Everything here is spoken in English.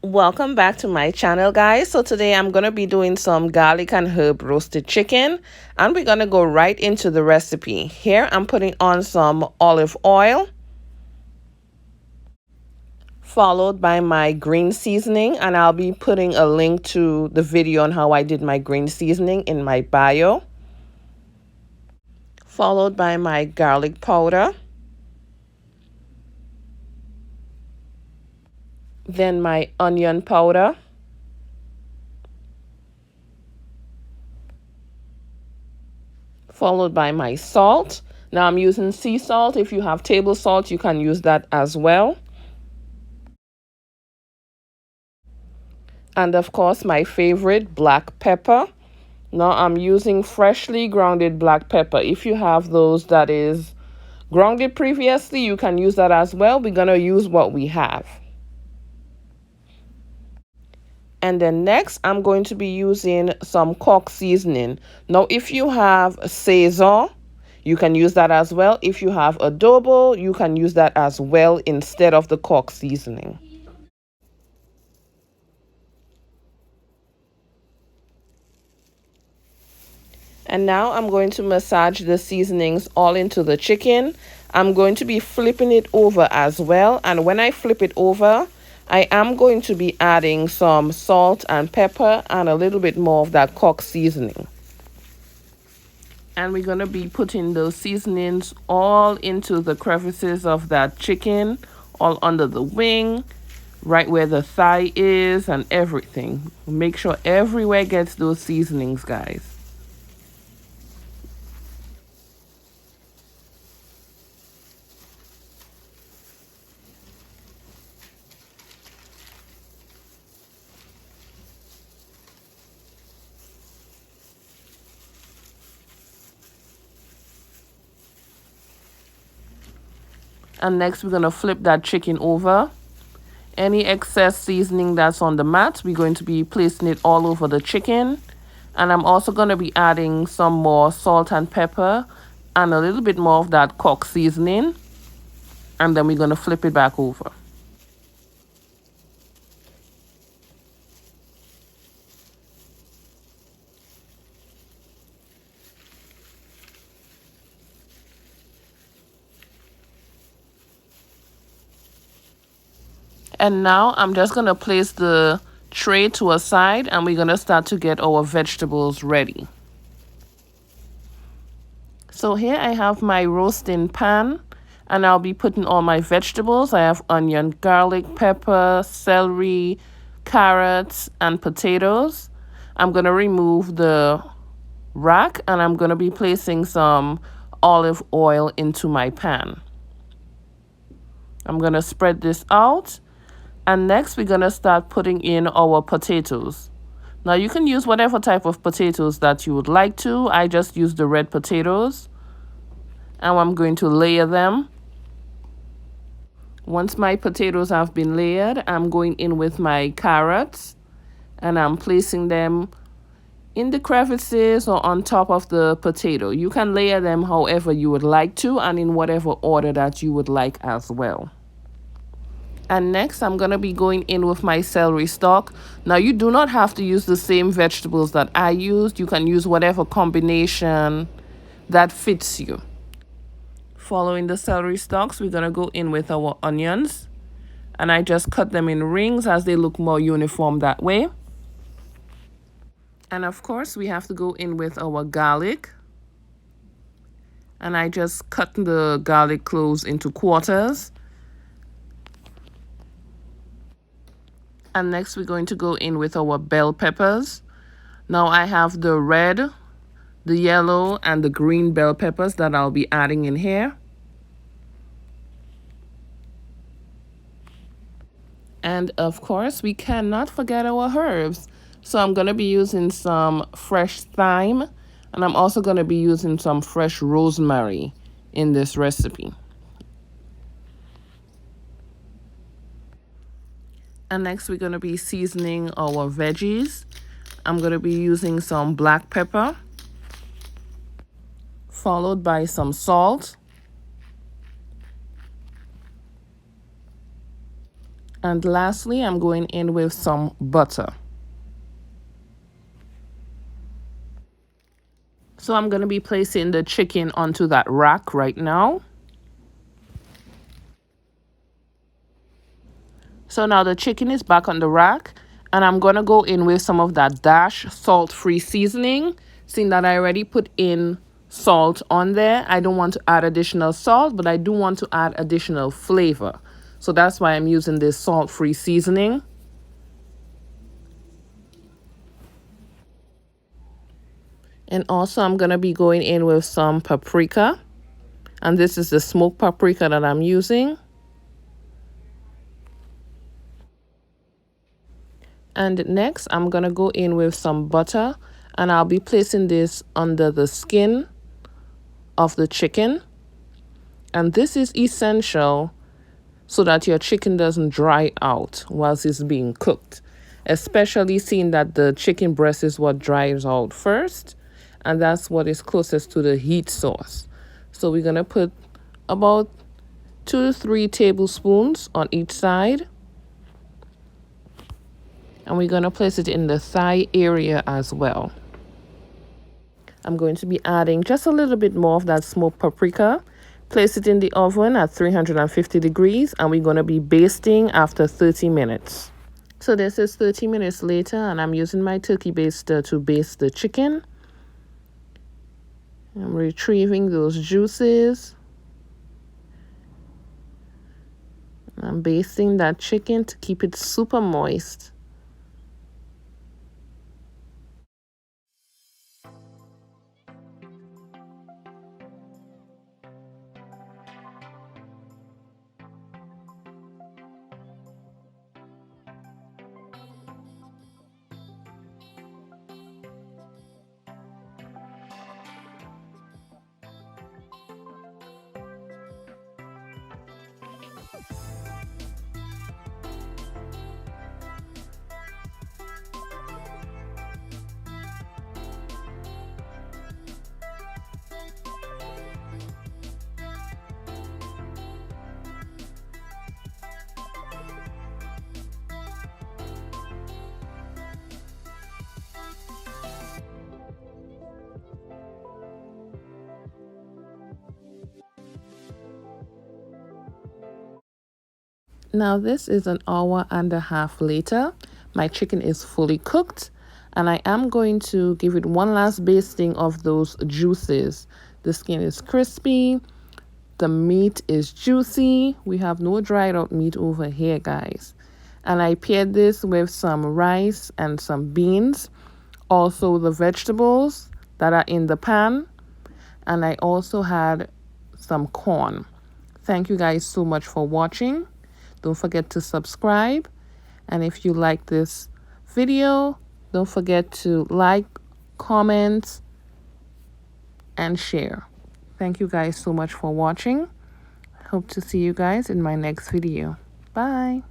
Welcome back to my channel, guys. So today I'm going to be doing some garlic and herb roasted chicken, and we're going to go right into the recipe. Here I'm putting on some olive oil, followed by my green seasoning, and I'll be putting a link to the video on how I did my green seasoning in my bio, followed by my garlic powder, then my onion powder, followed by my salt. Now I'm using sea salt. If you have table salt, you can use that as well. And of course, my favorite, black pepper. Now I'm using freshly grounded black pepper. If you have those that is grounded previously, you can use that as well. We're going to use what we have. And then next, I'm going to be using some cock seasoning. Now, if you have sazon, you can use that as well. If you have adobo, you can use that as well instead of the cock seasoning. And now I'm going to massage the seasonings all into the chicken. I'm going to be flipping it over as well. And when I flip it over, I am going to be adding some salt and pepper and a little bit more of that cock seasoning. And we're going to be putting those seasonings all into the crevices of that chicken, all under the wing, right where the thigh is and everything. Make sure everywhere gets those seasonings, guys. And next, we're going to flip that chicken over. Any excess seasoning that's on the mat, we're going to be placing it all over the chicken. And I'm also going to be adding some more salt and pepper and a little bit more of that cock seasoning. And then we're going to flip it back over. And now I'm just going to place the tray to a side and we're going to start to get our vegetables ready. So here I have my roasting pan and I'll be putting all my vegetables. I have onion, garlic, pepper, celery, carrots, and potatoes. I'm going to remove the rack and I'm going to be placing some olive oil into my pan. I'm going to spread this out. And next, we're going to start putting in our potatoes. Now, you can use whatever type of potatoes that you would like to. I just use the red potatoes. And I'm going to layer them. Once my potatoes have been layered, I'm going in with my carrots. And I'm placing them in the crevices or on top of the potato. You can layer them however you would like to and in whatever order that you would like as well. And next, I'm going to be going in with my celery stalk. Now, you do not have to use the same vegetables that I used. You can use whatever combination that fits you. Following the celery stalks, we're going to go in with our onions. And I just cut them in rings as they look more uniform that way. And of course, we have to go in with our garlic. And I just cut the garlic cloves into quarters. And next, we're going to go in with our bell peppers. Now, I have the red, the yellow, and the green bell peppers that I'll be adding in here. And of course, we cannot forget our herbs. So I'm going to be using some fresh thyme. And I'm also going to be using some fresh rosemary in this recipe. And next, we're going to be seasoning our veggies. I'm going to be using some black pepper, followed by some salt, And lastly, I'm going in with some butter. So I'm going to be placing the chicken onto that rack right now. So now the chicken is back on the rack, and I'm going to go in with some of that Dash salt-free seasoning. Seeing that I already put in salt on there, I don't want to add additional salt, but I do want to add additional flavor. So that's why I'm using this salt-free seasoning. And also I'm going to be going in with some paprika. And this is the smoked paprika that I'm using. And next, I'm going to go in with some butter, and I'll be placing this under the skin of the chicken. And this is essential so that your chicken doesn't dry out whilst it's being cooked, especially seeing that the chicken breast is what dries out first, and that's what is closest to the heat source. So we're going to put about 2 to 3 tablespoons on each side. And we're going to place it in the thigh area as well. I'm going to be adding just a little bit more of that smoked paprika. Place it in the oven at 350 degrees, and we're going to be basting after 30 minutes. So this is 30 minutes later, and I'm using my turkey baster to baste the chicken. I'm retrieving those juices. I'm basting that chicken to keep it super moist. Now this is an hour and a half later. My chicken is fully cooked, and I am going to give it one last basting of those juices. The skin is crispy, the meat is juicy. We have no dried out meat over here, guys. And I paired this with some rice and some beans, also the vegetables that are in the pan, and I also had some corn. Thank you guys so much for watching. Don't forget to subscribe, and if you like this video, don't forget to like, comment, and share. Thank you guys so much for watching. Hope to see you guys in my next video. Bye.